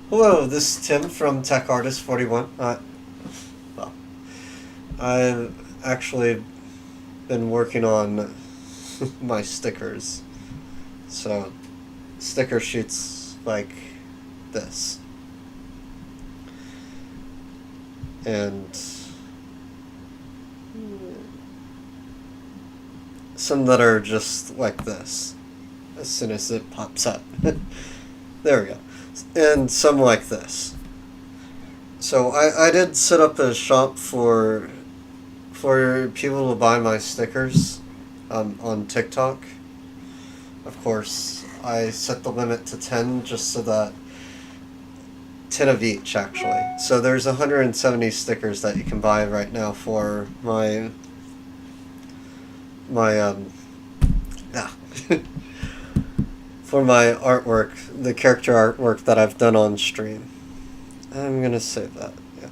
Hello, this is Tim from Tech Artist 41. Well, I've actually been working on my stickers. So, sticker sheets like this. And some that are just like this as soon as it pops up. There we go. And some like this. So I did set up a shop for people to buy my stickers on TikTok. Of course, I set the limit to 10 just so that 10 of each actually. So there's 170 stickers that you can buy right now for my for my artwork, the character artwork that I've done on stream. I'm gonna save that. Yeah.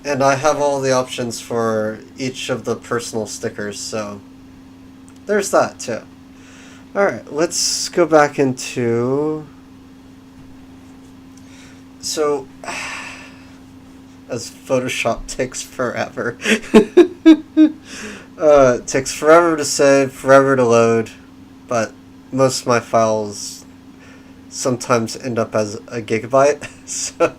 And I have all the options for each of the personal stickers, so there's that too. Alright, let's go back into... So, as Photoshop takes forever. It takes forever to save, forever to load, but most of my files sometimes end up as a gigabyte. So,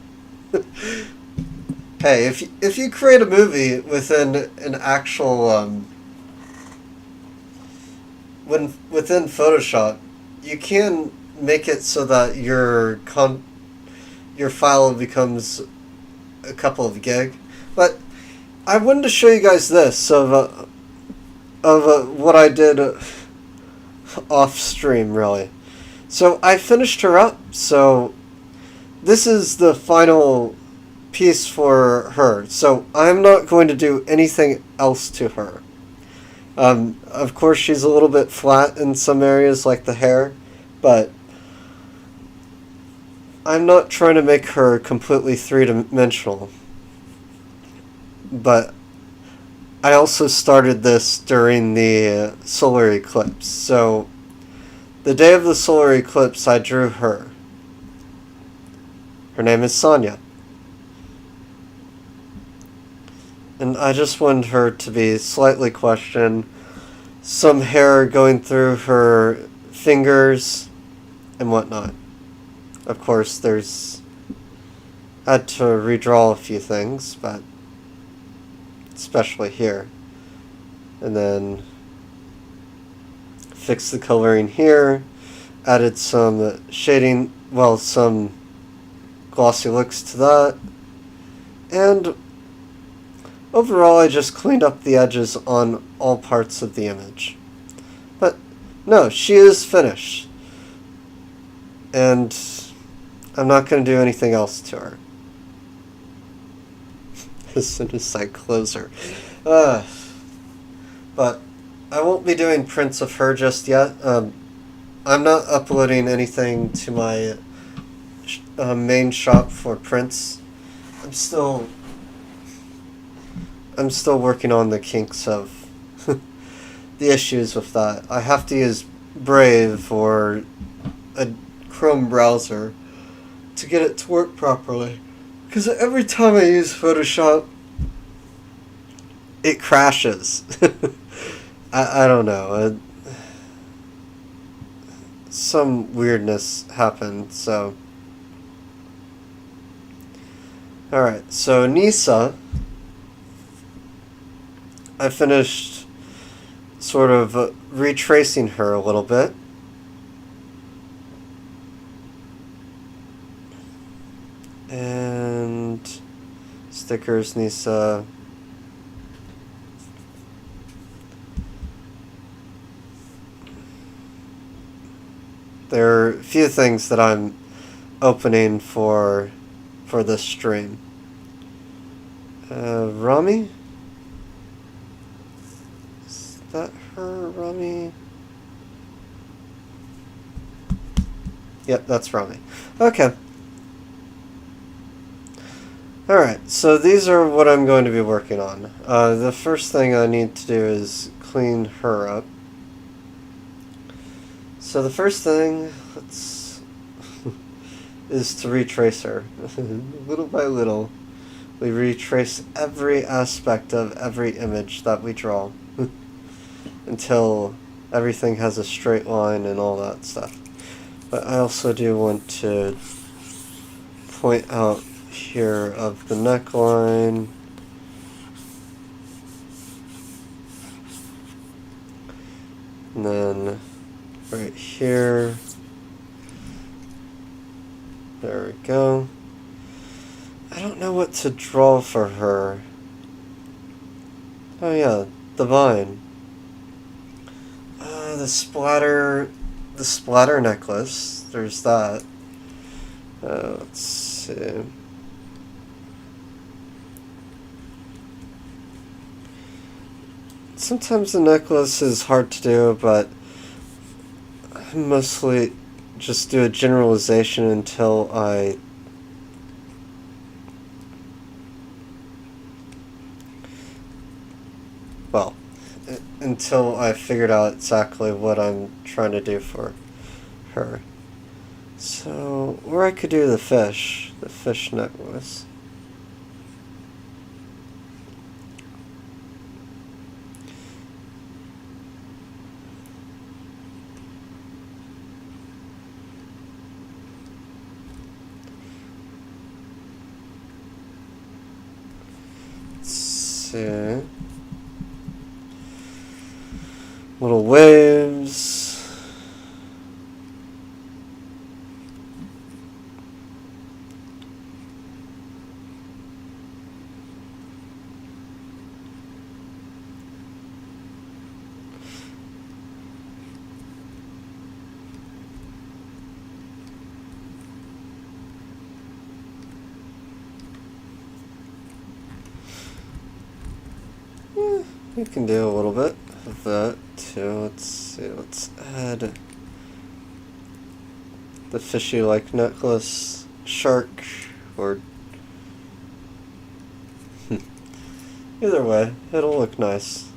hey, if you create a movie within an actual within Photoshop, you can make it so that your file becomes a couple of gig. But I wanted to show you guys this of what I did off stream, really. So I finished her up. So this is the final piece for her. So I'm not going to do anything else to her. Of course, she's a little bit flat in some areas, like the hair, but I'm not trying to make her completely three-dimensional. But I also started this during the solar eclipse. So the day of the solar eclipse, I drew her. Her name is Sonia. And I just wanted her to be slightly questioned. Some hair going through her fingers and whatnot. Of course, I had to redraw a few things, but especially here. And then fix the coloring here. Added some shading, well, some glossy looks to that. And overall, I just cleaned up the edges on all parts of the image. But no, she is finished. And I'm not going to do anything else to her. As soon as I close her. But I won't be doing prints of her just yet. I'm not uploading anything to my main shop for prints. I'm still working on the kinks of the issues with that. I have to use Brave or a Chrome browser to get it to work properly. Because every time I use Photoshop, it crashes. I don't know. Some weirdness happened, so... Alright, so Nisa... I finished sort of retracing her a little bit. And stickers, Nisa. There are a few things that I'm opening for this stream. Rami? Is that her, Rami? Yep, that's Rami. Okay. Alright, so these are what I'm going to be working on. The first thing I need to do is clean her up. So the first thing, let's is to retrace her. Little by little, we retrace every aspect of every image that we draw until everything has a straight line and all that stuff. But I also do want to point out here of the neckline. And then right here. There we go. I don't know what to draw for her. Oh yeah, the vine. The splatter necklace. There's that. Let's see. Sometimes the necklace is hard to do, but I mostly just do a generalization until until I figured out exactly what I'm trying to do for her. So, or I could do the fish necklace. Let's see. Little waves. We can do a little bit of that too. Let's see, let's add the fishy-like necklace, shark, or either way, it'll look nice.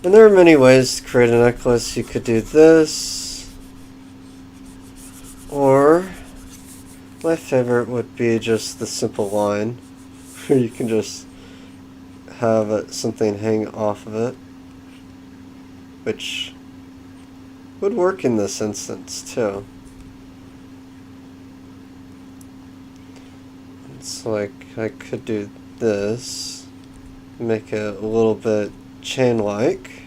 And there are many ways to create a necklace. You could do this, or my favorite would be just the simple line, where you can just have something hang off of it, which would work in this instance too. It's like I could do this, make it a little bit chain-like.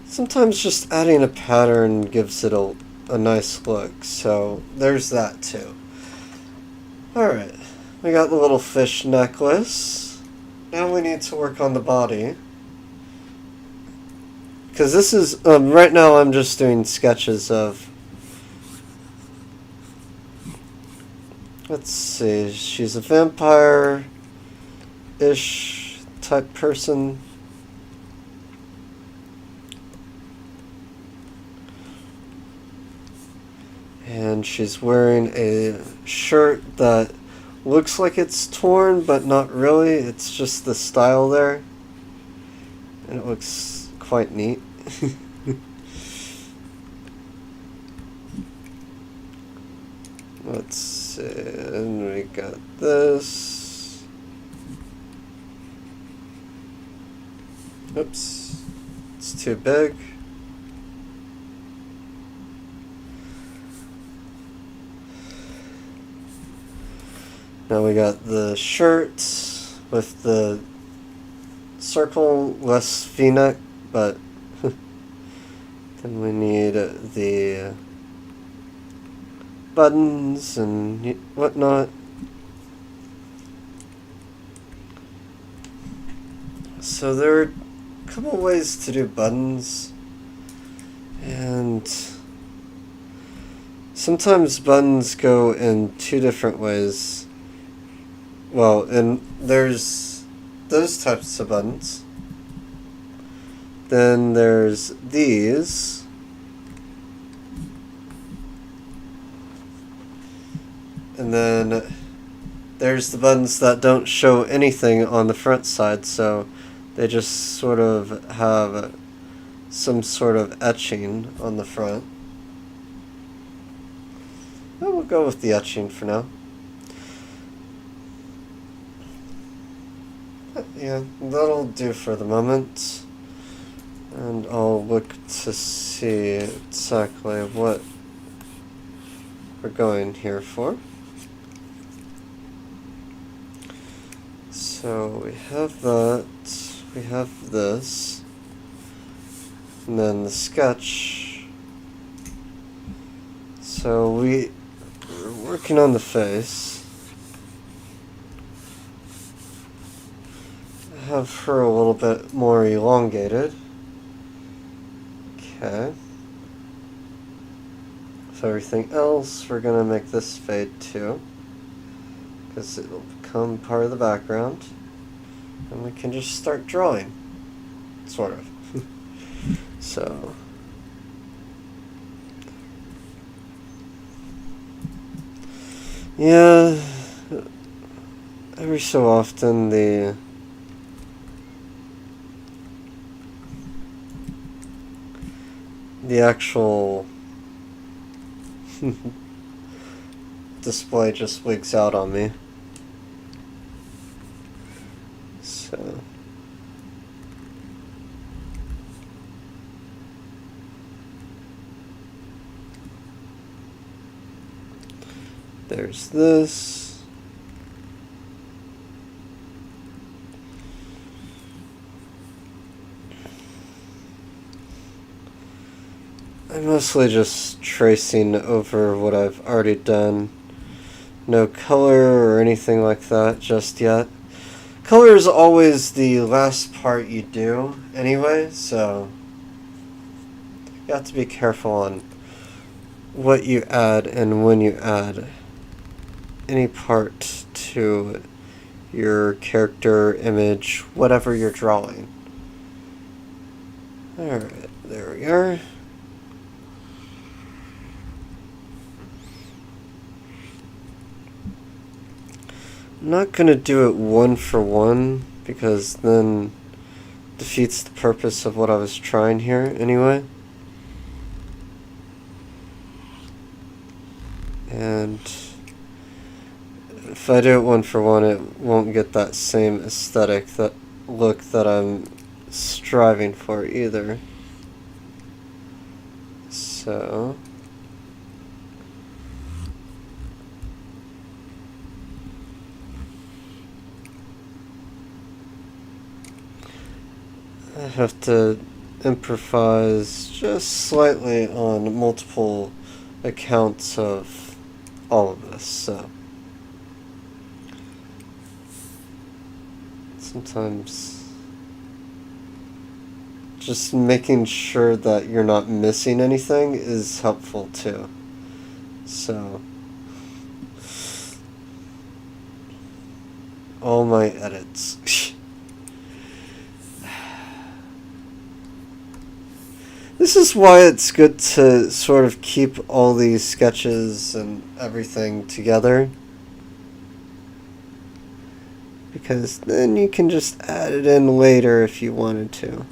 Sometimes just adding a pattern gives it a nice look, so there's that too. Alright, we got the little fish necklace. Now we need to work on the body. Because this is, right now I'm just doing sketches of, let's see, she's a vampire-ish type person. And she's wearing a shirt that looks like it's torn, but not really. It's just the style there. And it looks quite neat. Let's see, and we got this. Oops, it's too big. Now we got the shirt with the circle, less v-neck, but then we need the buttons and whatnot. So there are a couple ways to do buttons, and sometimes buttons go in two different ways. Well, and there's those types of buttons. Then there's these. And then there's the buttons that don't show anything on the front side, so They just sort of have some sort of etching on the front. Well, we'll go with the etching for now. Yeah, that'll do for the moment. And I'll look to see exactly what we're going here for. So we have that, we have this, and then the sketch. So we're working on the face. I have her a little bit more elongated. Okay. So everything else, we're gonna make this fade too, because it'll become part of the background, and we can just start drawing, sort of. So yeah, every so often the actual display just wigs out on me. So there's this. I'm mostly just tracing over what I've already done. No color or anything like that just yet. Color is always the last part you do anyway, so you have to be careful on what you add and when you add any part to your character, image, whatever you're drawing. Alright, there we are. I'm not going to do it one for one, because then defeats the purpose of what I was trying here anyway. And if I do it one for one, it won't get that same aesthetic, that look that I'm striving for either. So I have to improvise just slightly on multiple accounts of all of this, so sometimes just making sure that you're not missing anything is helpful too. So all my edits. This is why it's good to sort of keep all these sketches and everything together, because then you can just add it in later if you wanted to.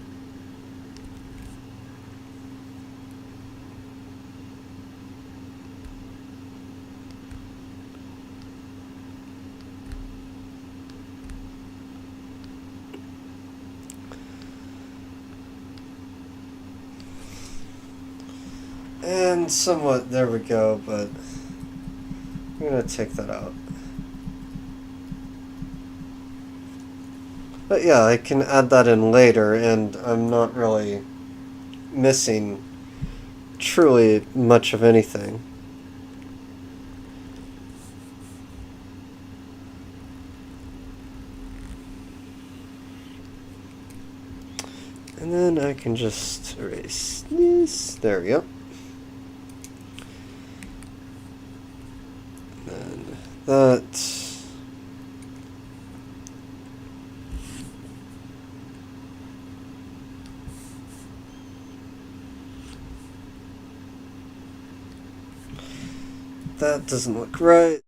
And somewhat, there we go, but I'm going to take that out. But yeah, I can add that in later, and I'm not really missing truly much of anything. And then I can just erase this. There we go. And that. That doesn't look right.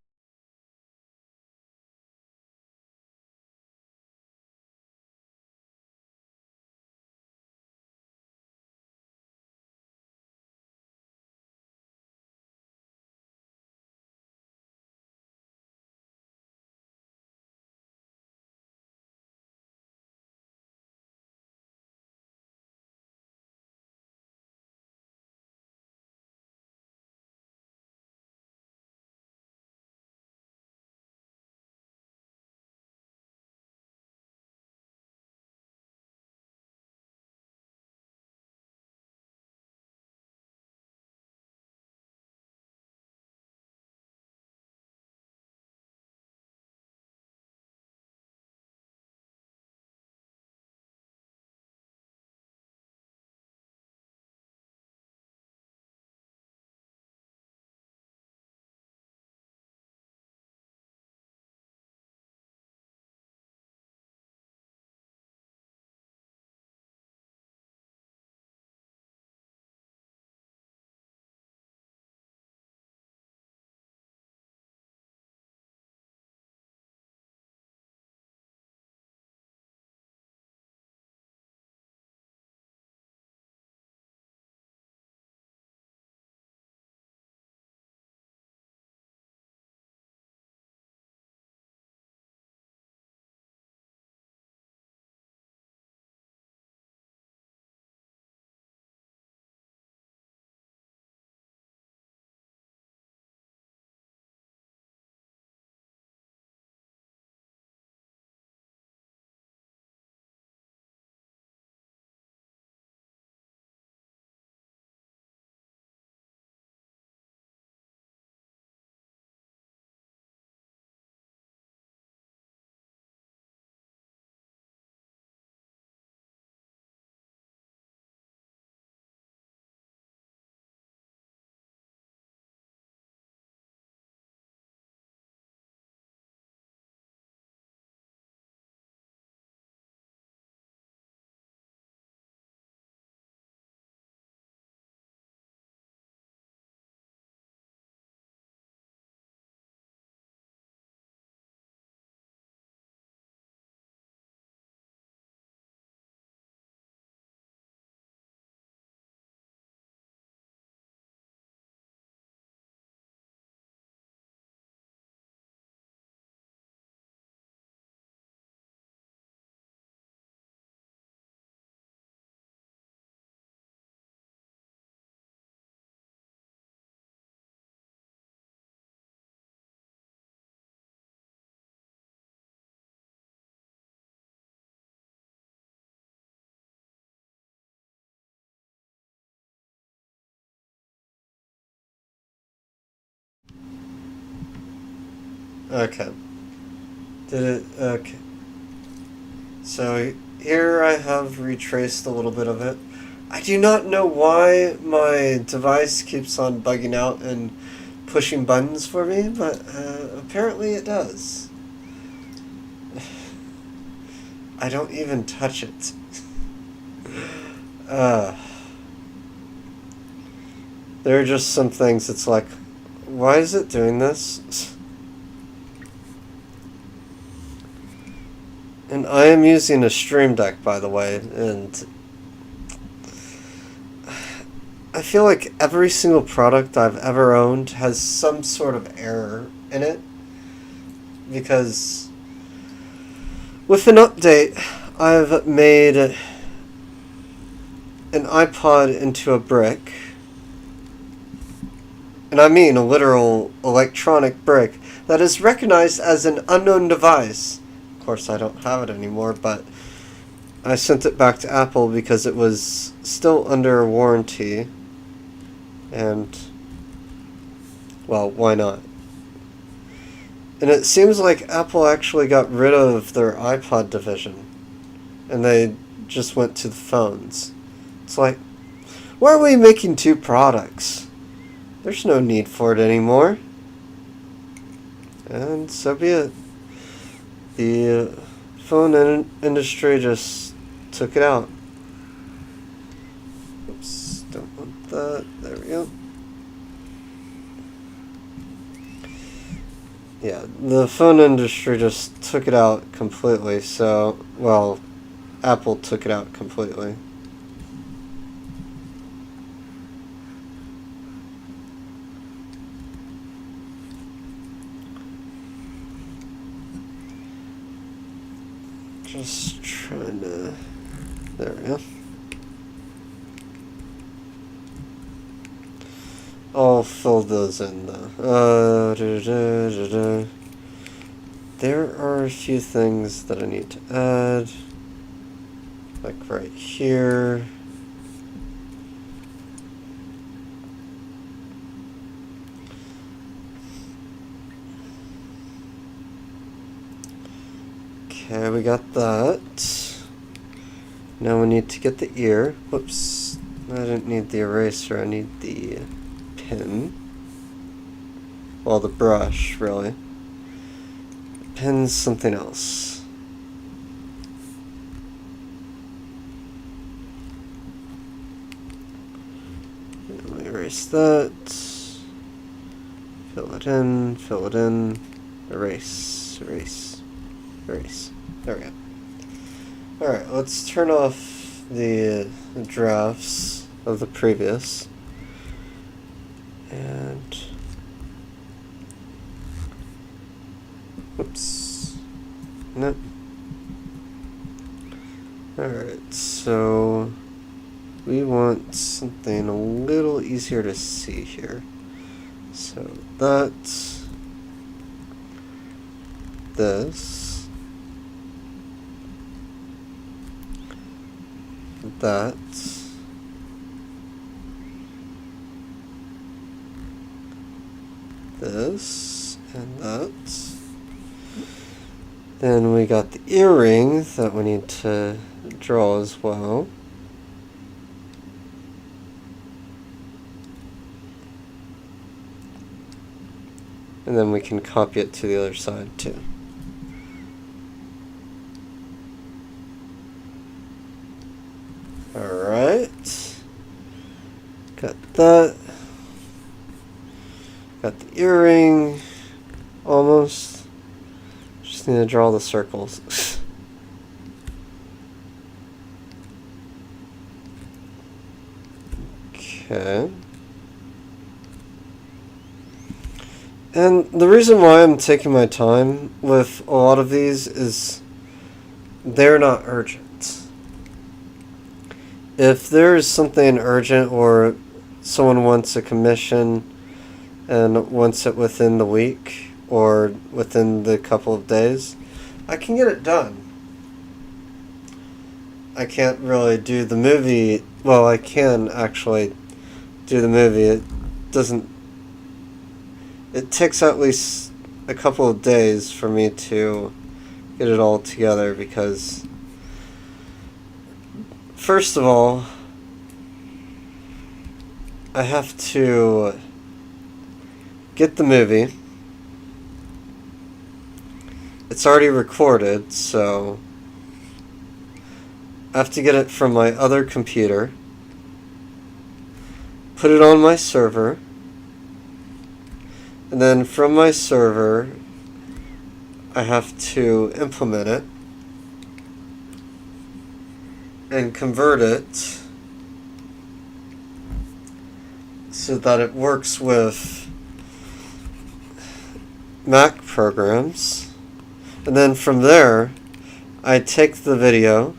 Okay. Did it? Okay. So here I have retraced a little bit of it. I do not know why my device keeps on bugging out and pushing buttons for me, but apparently it does. I don't even touch it. There are just some things it's like, why is it doing this? And I am using a Stream Deck, by the way, and I feel like every single product I've ever owned has some sort of error in it, because with an update, I've made an iPod into a brick, and I mean a literal electronic brick, that is recognized as an unknown device. Of course, I don't have it anymore, but I sent it back to Apple because it was still under warranty, and, well, why not? And it seems like Apple actually got rid of their iPod division, and they just went to the phones. It's like, why are we making two products? There's no need for it anymore. And so be it. The phone industry just took it out. Oops, don't want that. There we go. Yeah, the phone industry just took it out completely, so, well, Apple took it out completely. Just trying to, there we go. I'll fill those in though. There are a few things that I need to add, like right here. Okay, we got that. Now we need to get the ear. Whoops, I didn't need the eraser, I need the pen. Well, the brush, really. Pen's something else. Let me erase that. Fill it in, erase, erase, erase. There we go. Alright, let's turn off the drafts of the previous. And oops. Nope. Alright, so we want something a little easier to see here. So that's this, that, this, and that. Then we got the earring that we need to draw as well. And then we can copy it to the other side too. Alright. Got that. Got the earring. Almost. Just need to draw the circles. Okay. And the reason why I'm taking my time with a lot of these is they're not urgent. If there is something urgent or someone wants a commission and wants it within the week or within the couple of days, I can get it done. I can't really do the movie. Well, I can actually do the movie. It doesn't. It takes at least a couple of days for me to get it all together because, first of all, I have to get the movie. It's already recorded, so I have to get it from my other computer, put it on my server, and then from my server I have to implement it and convert it so that it works with Mac programs. And then from there, I take the video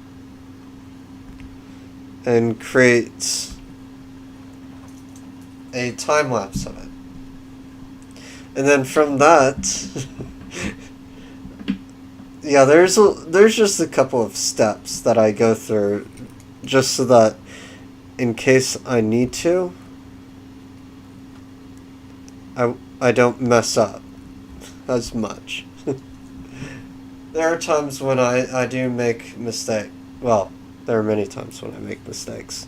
and create a time lapse of it. And then from that, yeah, there's just a couple of steps that I go through just so that in case I need to, I don't mess up as much. There are times when I do make mistakes. Well, there are many times when I make mistakes.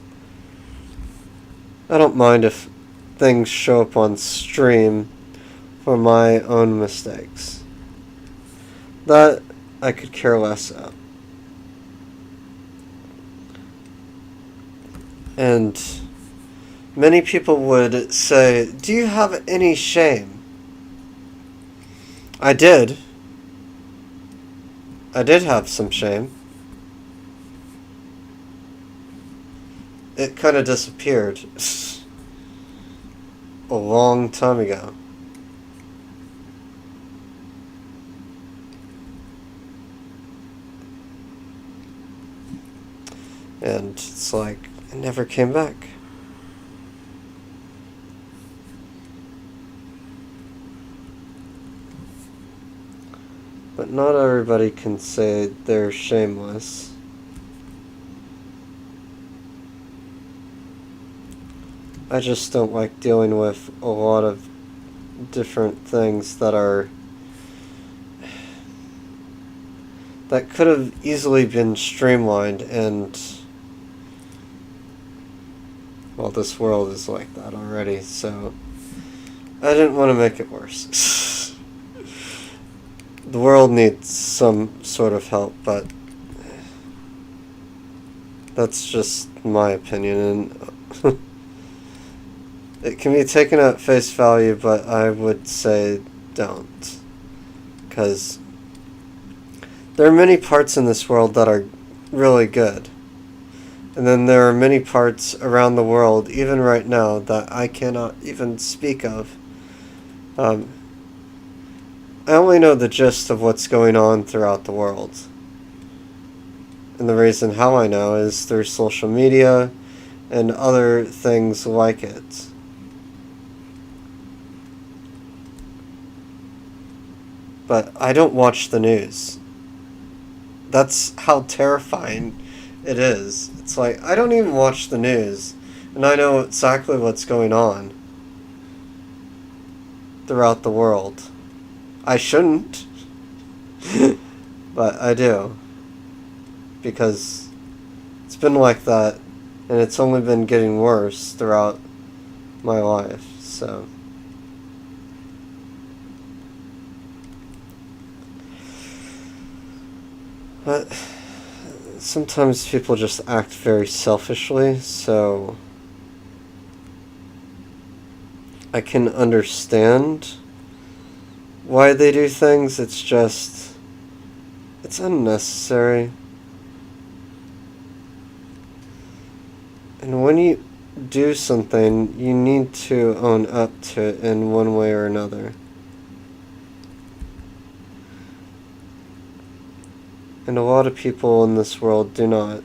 I don't mind if things show up on stream for my own mistakes. That I could care less about. And many people would say, "Do you have any shame?" I did. I did have some shame. It kind of disappeared a long time ago. And it's like, it never came back. But not everybody can say they're shameless. I just don't like dealing with a lot of different things that could have easily been streamlined, and well, this world is like that already, so I didn't want to make it worse. The world needs some sort of help, but that's just my opinion, and it can be taken at face value, but I would say don't. Because there are many parts in this world that are really good. And then there are many parts around the world, even right now, that I cannot even speak of. I only know the gist of what's going on throughout the world. And the reason how I know is through social media and other things like it. But I don't watch the news. That's how terrifying it is. It's like, I don't even watch the news, and I know exactly what's going on throughout the world. I shouldn't, but I do. Because it's been like that, and it's only been getting worse throughout my life, so. But sometimes people just act very selfishly, so I can understand why they do things. It's just, it's unnecessary. And when you do something, you need to own up to it in one way or another. And a lot of people in this world do not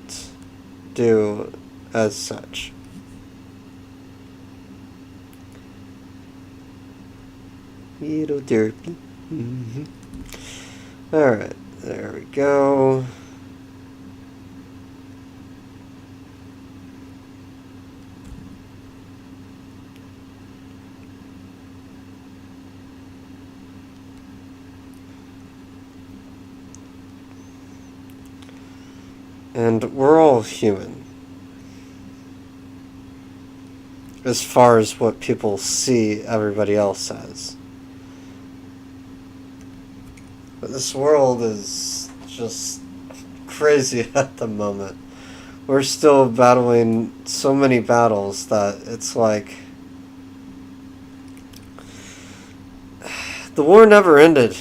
do as such. Little derpy. Alright, there we go. And we're all human. As far as what people see everybody else as. But this world is just crazy at the moment. We're still battling so many battles that it's like the war never ended.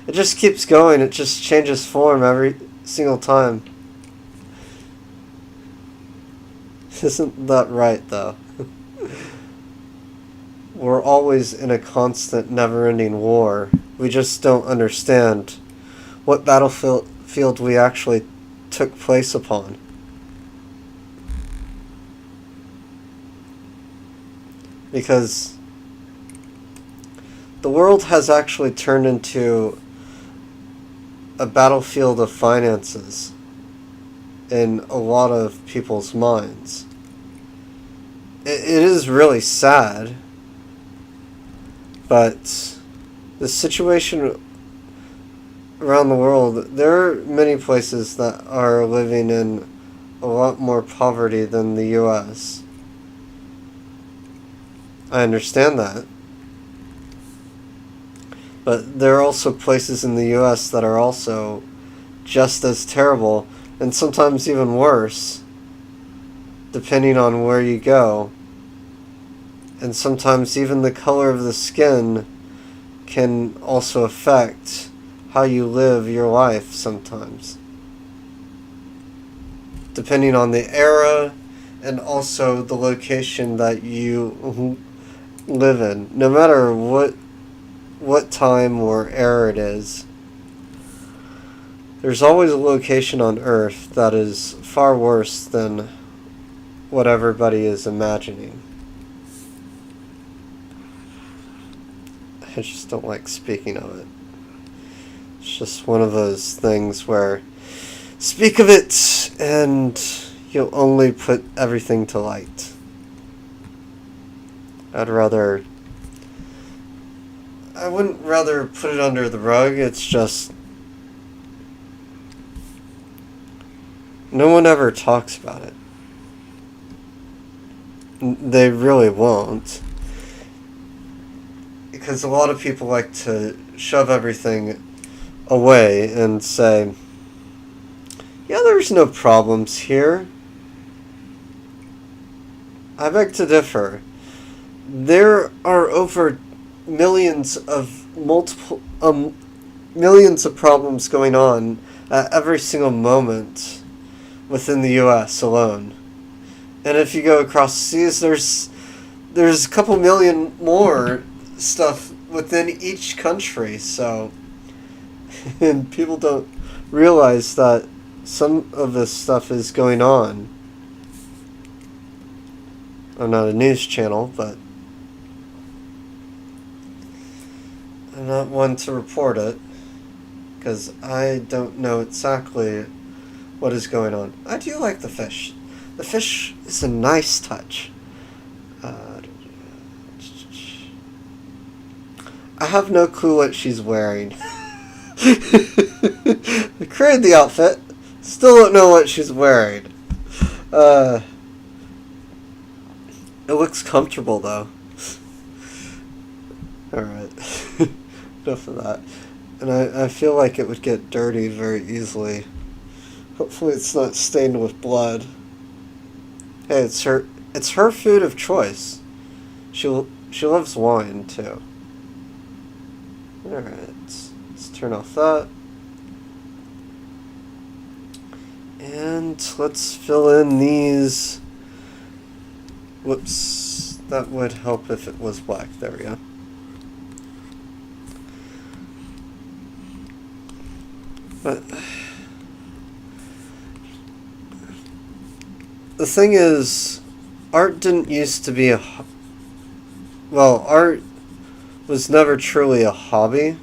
It just keeps going. It just changes form every single time. Isn't that right, though? We're always in a constant, never-ending war. We just don't understand what battlefield we actually took place upon. Because the world has actually turned into a battlefield of finances in a lot of people's minds. It is really sad, but the situation around the world, there are many places that are living in a lot more poverty than the U.S. I understand that. But there are also places in the U.S. that are also just as terrible, and sometimes even worse, depending on where you go. And sometimes even the color of the skin can also affect how you live your life sometimes. Depending on the era and also the location that you live in. No matter what time or era it is, there's always a location on Earth that is far worse than what everybody is imagining. I just don't like speaking of it. It's just one of those things where speak of it and you'll only put everything to light. I wouldn't rather put it under the rug. It's just no one ever talks about it. They really won't. Because a lot of people like to shove everything away and say, yeah, there's no problems here. I beg to differ. There are over millions of problems going on at every single moment within the U.S. alone. And if you go across the seas, there's a couple million more stuff within each country. So, and people don't realize that some of this stuff is going on. I'm not a news channel, but I'm not one to report it, because I don't know exactly what is going on. I do like the fish. The fish is a nice touch. I have no clue what she's wearing. I created the outfit. Still don't know what she's wearing. It looks comfortable though. Alright. Enough of that. And I feel like it would get dirty very easily. Hopefully it's not stained with blood. Hey, it's her food of choice. She loves wine too. Alright, let's turn off that. And let's fill in these. Whoops, that would help if it was black. There we go. But the thing is, art didn't used to be art was never truly a hobby.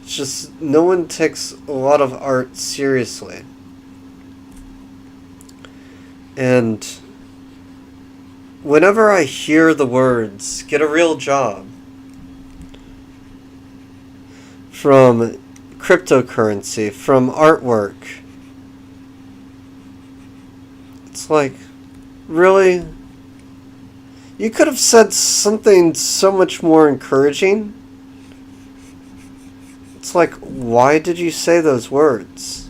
It's just no one takes a lot of art seriously. And whenever I hear the words, get a real job, from cryptocurrency, from artwork, It's like, really? You could have said something so much more encouraging. It's like, why did you say those words?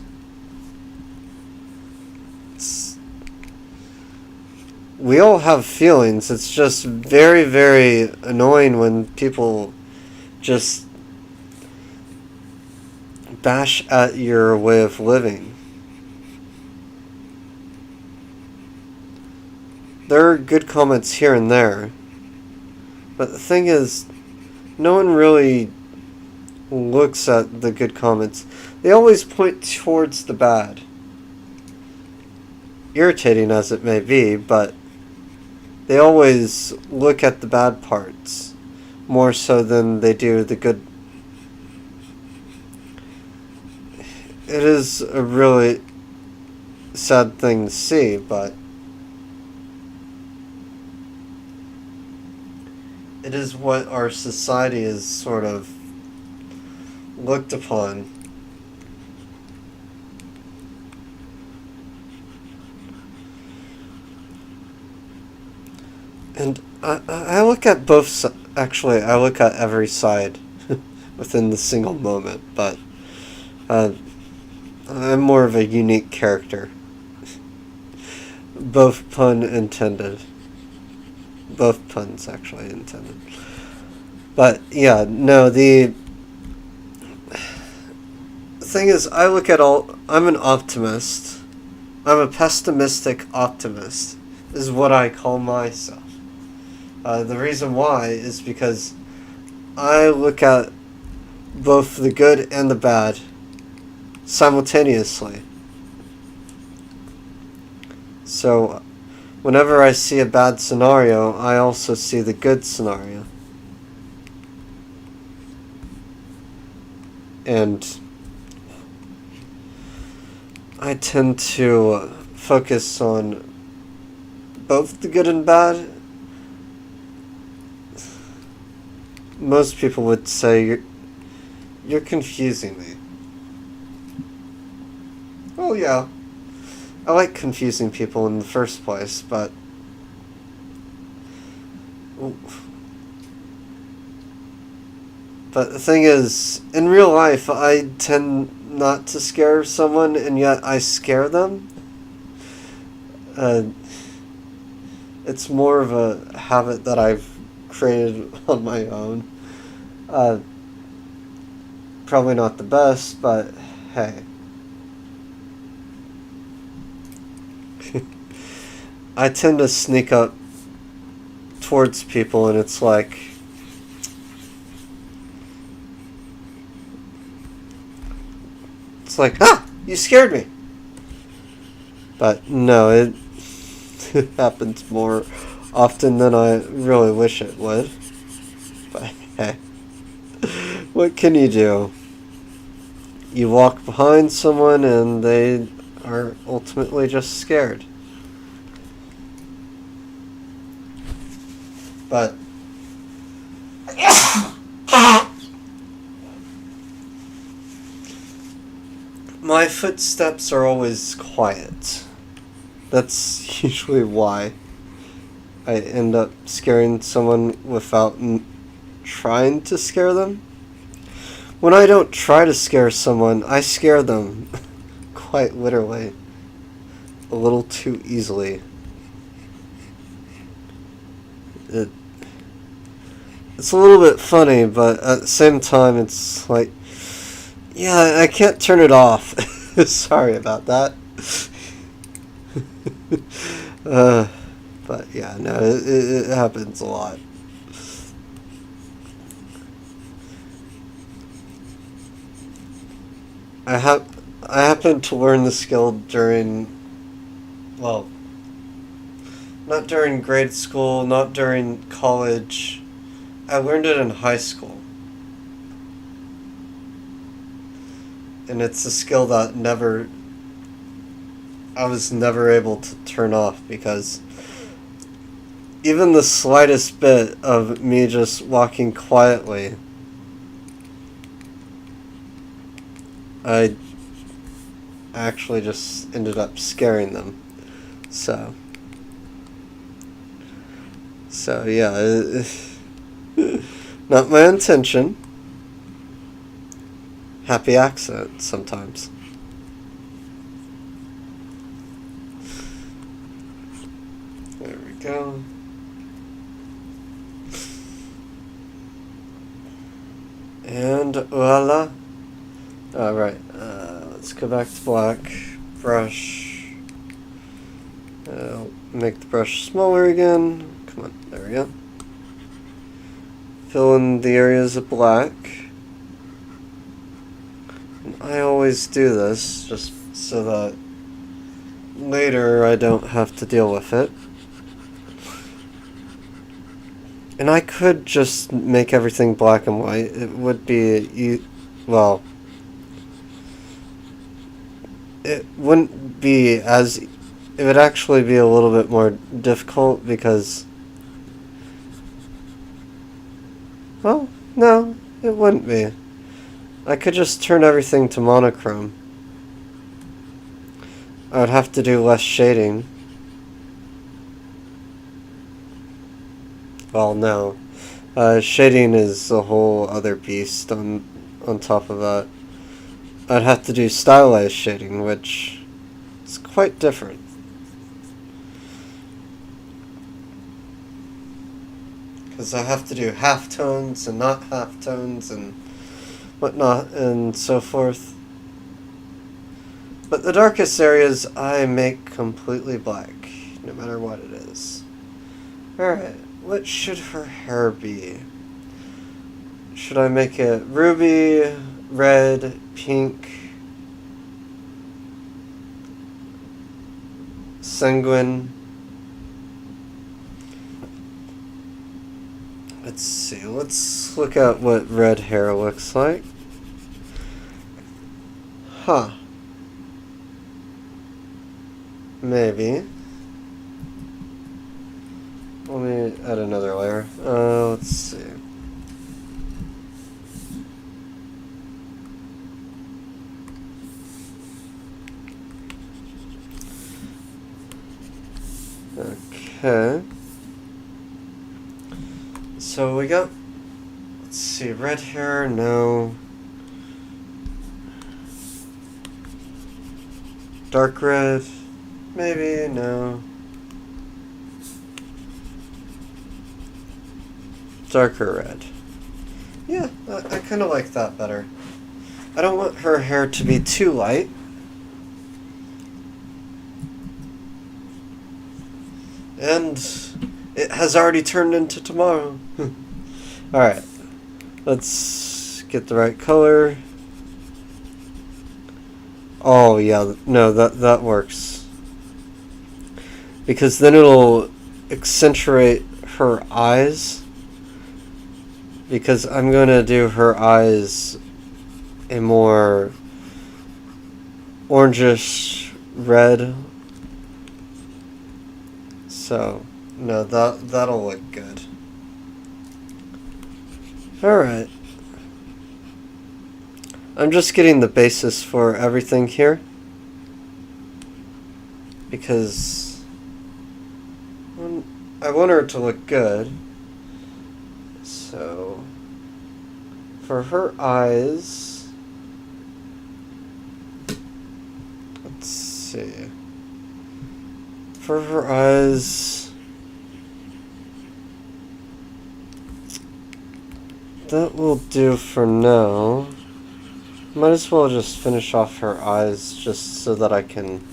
We all have feelings. It's just very, very annoying when people just bash at your way of living. There are good comments here and there, but the thing is, no one really looks at the good comments. They always point towards the bad. Irritating as it may be, but they always look at the bad parts more so than they do the good. It is a really sad thing to see, but it is what our society is sort of looked upon. And I look at both, actually, I look at every side within the single moment, but I'm more of a unique character. Both pun intended. Both puns actually intended. But yeah, no, the thing is, I look at all, I'm an optimist. I'm a pessimistic optimist, is what I call myself. The reason why is because I look at both the good and the bad simultaneously. So, whenever I see a bad scenario, I also see the good scenario. And I tend to focus on both the good and bad. Most people would say, you're confusing me. Well, yeah. I like confusing people in the first place, but the thing is, in real life, I tend not to scare someone, and yet I scare them. It's more of a habit that I've created on my own. Probably not the best, but hey. I tend to sneak up towards people, and it's like, ah, you scared me. But no, it happens more often than I really wish it would. But hey, what can you do? You walk behind someone and they are ultimately just scared. But my footsteps are always quiet. That's usually why I end up scaring someone without trying to scare them. When I don't try to scare someone, I scare them quite literally a little too easily. It's a little bit funny, but at the same time, it's like, yeah, I can't turn it off. Sorry about that. But yeah, no, it happens a lot. I happened to learn the skill during, well, not during grade school, not during college. I learned it in high school. And it's a skill that I was never able to turn off, because even the slightest bit of me just walking quietly, I actually just ended up scaring them. So yeah, not my intention. Happy accident sometimes. There we go. And voila. Alright, let's go back to black. Brush. Make the brush smaller again. Come on, there we go. Fill in the areas of black. And I always do this just so that later I don't have to deal with it. And I could just make everything black and white. It would be, well, it wouldn't be as, it would actually be a little bit more difficult because, well, no, it wouldn't be. I could just turn everything to monochrome. I would have to do less shading. Well, no. Shading is a whole other beast on top of that. I'd have to do stylized shading, which is quite different. Because I have to do halftones and not halftones and whatnot and so forth. But the darkest areas I make completely black, no matter what it is. Alright. What should her hair be? Should I make it ruby, red, pink, sanguine? Let's see. Let's look at what red hair looks like. Huh. Maybe. Let me add another layer. Let's see. Okay. So we got, let's see, red hair, no. Dark red, maybe, no. Darker red. Yeah, I kind of like that better. I don't want her hair to be too light. And it has already turned into tomorrow. Alright. Let's get the right color. Oh yeah, no, that works. Because then it'll accentuate her eyes. Because I'm going to do her eyes a more orangish red. So, no, that'll look good. Alright. I'm just getting the basis for everything here. Because I want her to look good. So, for her eyes, let's see. For her eyes, that will do for now. Might as well just finish off her eyes just so that I can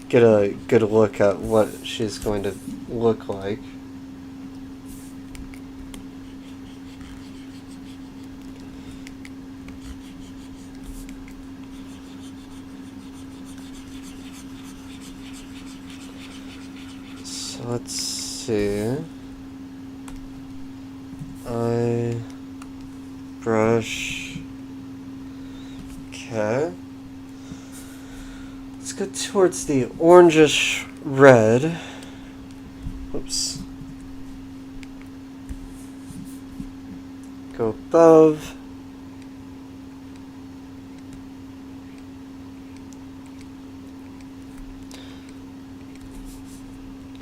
get a good look at what she's going to look like. So let's see. Eye, brush. Okay. Let's go towards the orangish red. Oops. Go above.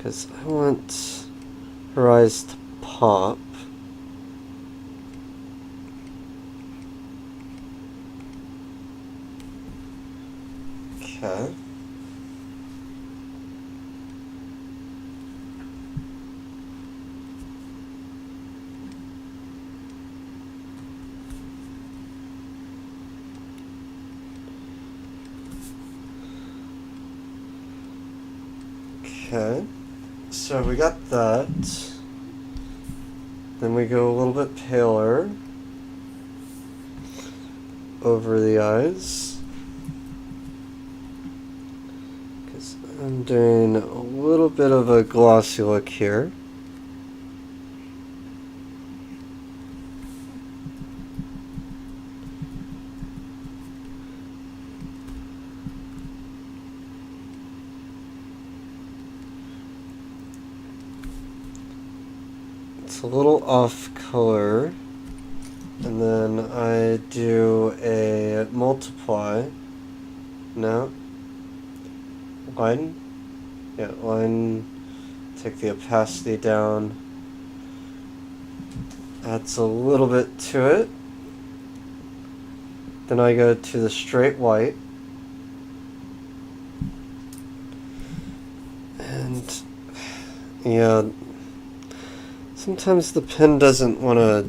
because I want her eyes to pop. Okay. Okay, so we got that. Then we go a little bit paler over the eyes, because I'm doing a little bit of a glossy look here. It's a little off color, and then I do a multiply. No, line. Yeah, line. Take the opacity down. Adds a little bit to it. Then I go to the straight white. And yeah, sometimes the pen doesn't want to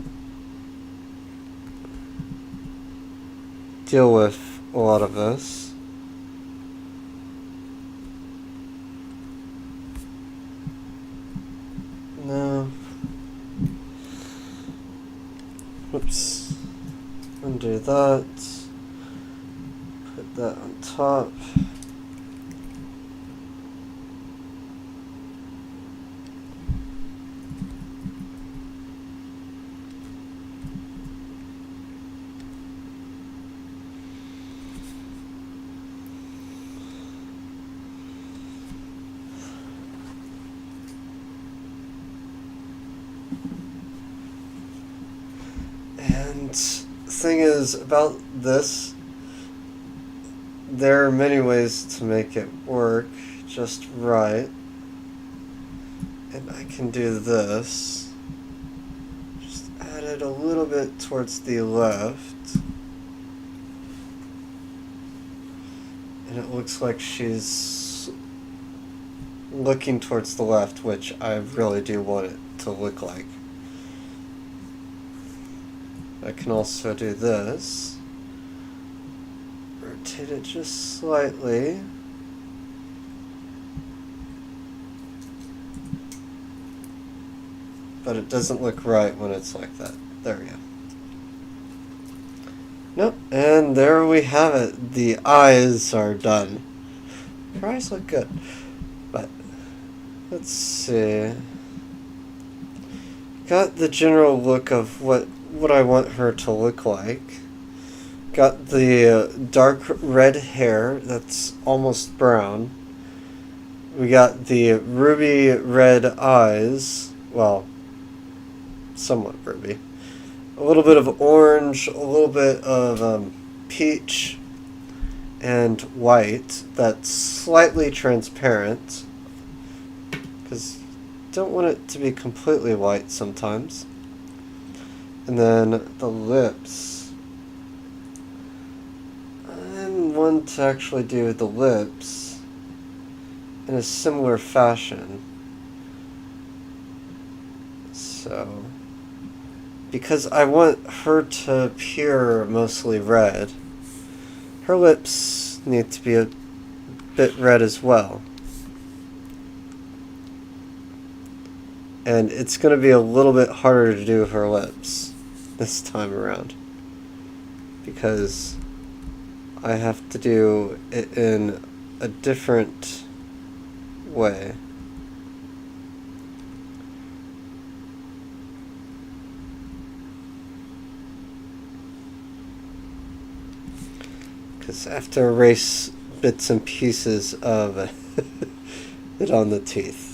deal with a lot of this. No. Whoops. Undo that. Put that on top. And the thing is about this, there are many ways to make it work just right. And I can do this. Just add it a little bit towards the left. And it looks like she's looking towards the left, which I really do want it to look like. I can also do this. Rotate it just slightly. But it doesn't look right when it's like that. There we go. Nope, and there we have it. The eyes are done. Her eyes look good. But let's see. Got the general look of what I want her to look like. Got the dark red hair that's almost brown. We got the ruby red eyes. Well, somewhat ruby. A little bit of orange, a little bit of peach, and white that's slightly transparent. Because don't want it to be completely white sometimes. And then the lips. I want to actually do the lips in a similar fashion. So, because I want her to appear mostly red, her lips need to be a bit red as well. And it's going to be a little bit harder to do her lips this time around, because I have to do it in a different way. Because I have to erase bits and pieces of it on the teeth.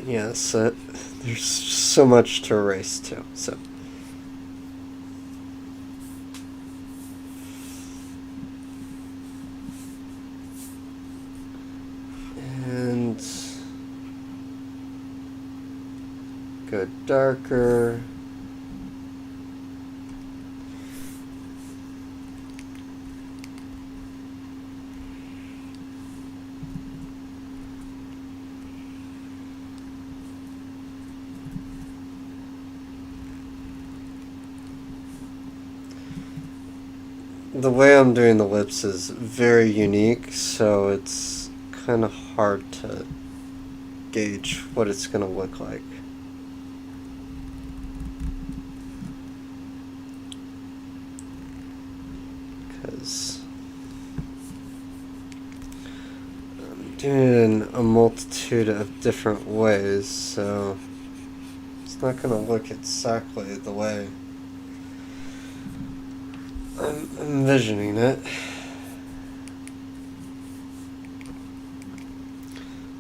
Yes, there's so much to erase too. So. And go darker. The way I'm doing the lips is very unique, so it's kind of hard to gauge what it's going to look like. Because I'm doing it in a multitude of different ways, so it's not going to look exactly the way I'm envisioning it.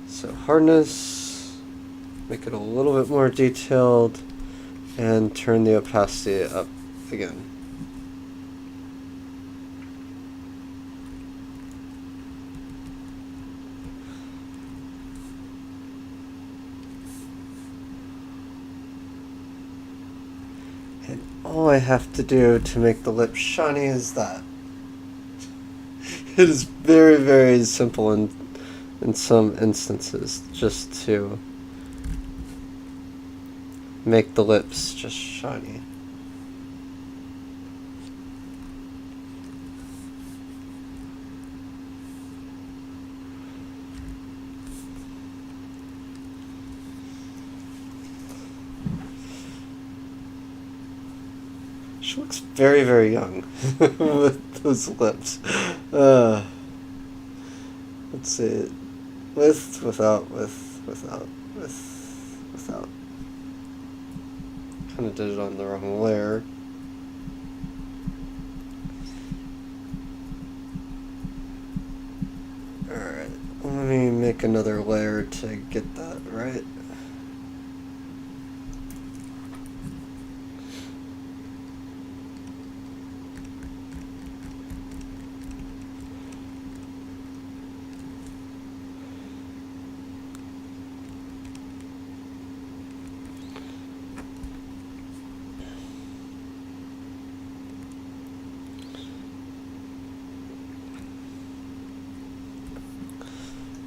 So hardness, make it a little bit more detailed, and turn the opacity up again. And all I have to do to make the lips shiny is that. It is very, very simple in some instances, just to make the lips just shiny. She looks very, very young with those lips. Let's see. With, without, without. Kind of did it on the wrong layer. Alright, let me make another layer to get that right.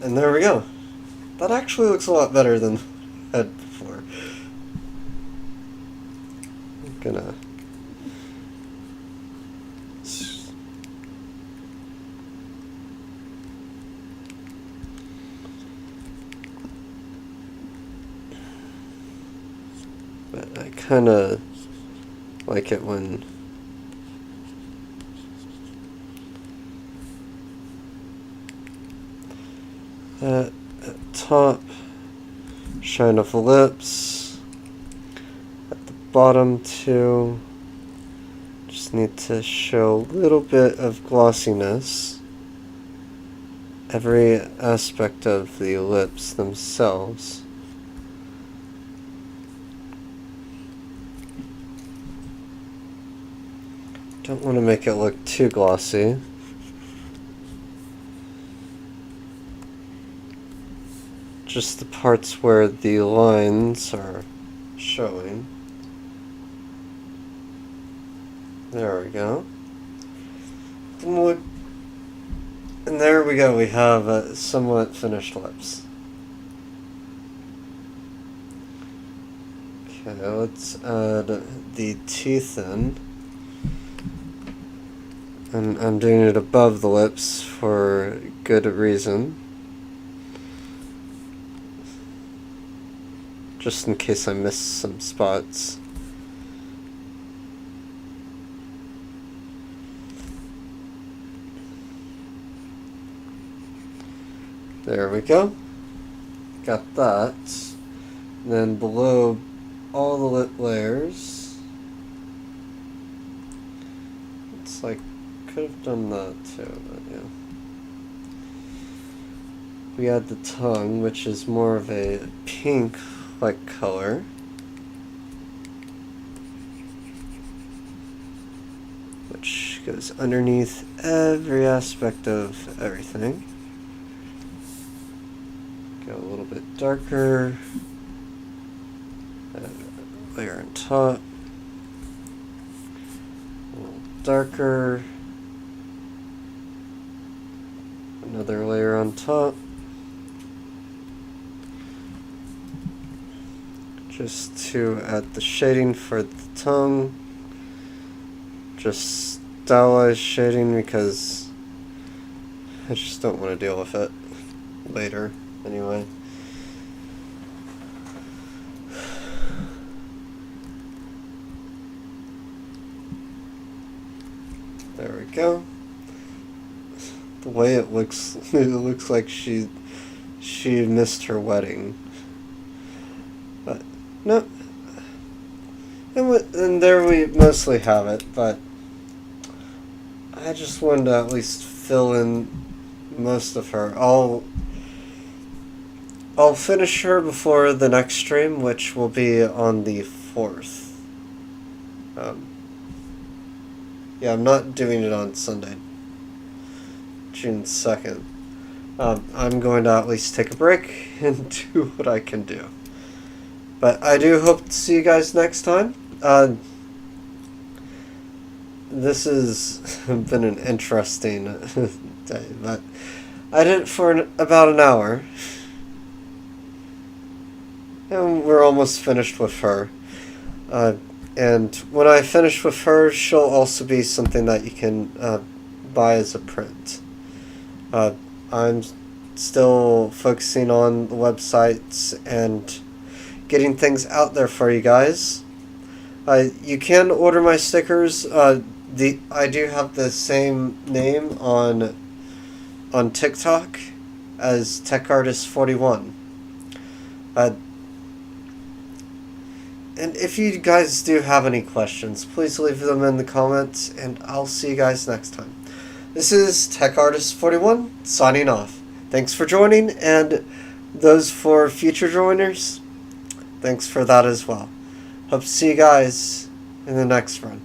And there we go. That actually looks a lot better than I had before. I'm gonna but I kinda like it when at top, shine of the lips, at the bottom too, just need to show a little bit of glossiness. Every aspect of the lips themselves. Don't want to make it look too glossy. Just the parts where the lines are showing. There we go. And there we go, we have somewhat finished lips. Okay, let's add the teeth in. And I'm doing it above the lips for good reason. Just in case I miss some spots. There we go. Got that. And then below all the lip layers, it's like, could have done that too, but yeah. we add the tongue, which is more of a pink-like color. Which goes underneath every aspect of everything. Go a little bit darker. Add a layer on top. A little darker. Another layer on top. Just to add the shading for the tongue. Just stylized shading because I just don't want to deal with it later anyway. There we go. The way it looks like she missed her wedding. But no. And there we mostly have it, but I just wanted to at least fill in most of her. I'll finish her before the next stream, which will be on the 4th. Yeah, I'm not doing it on Sunday, June 2nd. I'm going to at least take a break and do what I can do. But I do hope to see you guys next time. This has been an interesting day, but I did it for about an hour. And we're almost finished with her. And when I finish with her, she'll also be something that you can buy as a print. I'm still focusing on the websites and getting things out there for you guys. You can order my stickers. I do have the same name on TikTok as TechArtist41. And if you guys do have any questions, please leave them in the comments, and I'll see you guys next time. This is TechArtist41 signing off. Thanks for joining, and those for future joiners, thanks for that as well. Hope to see you guys in the next run.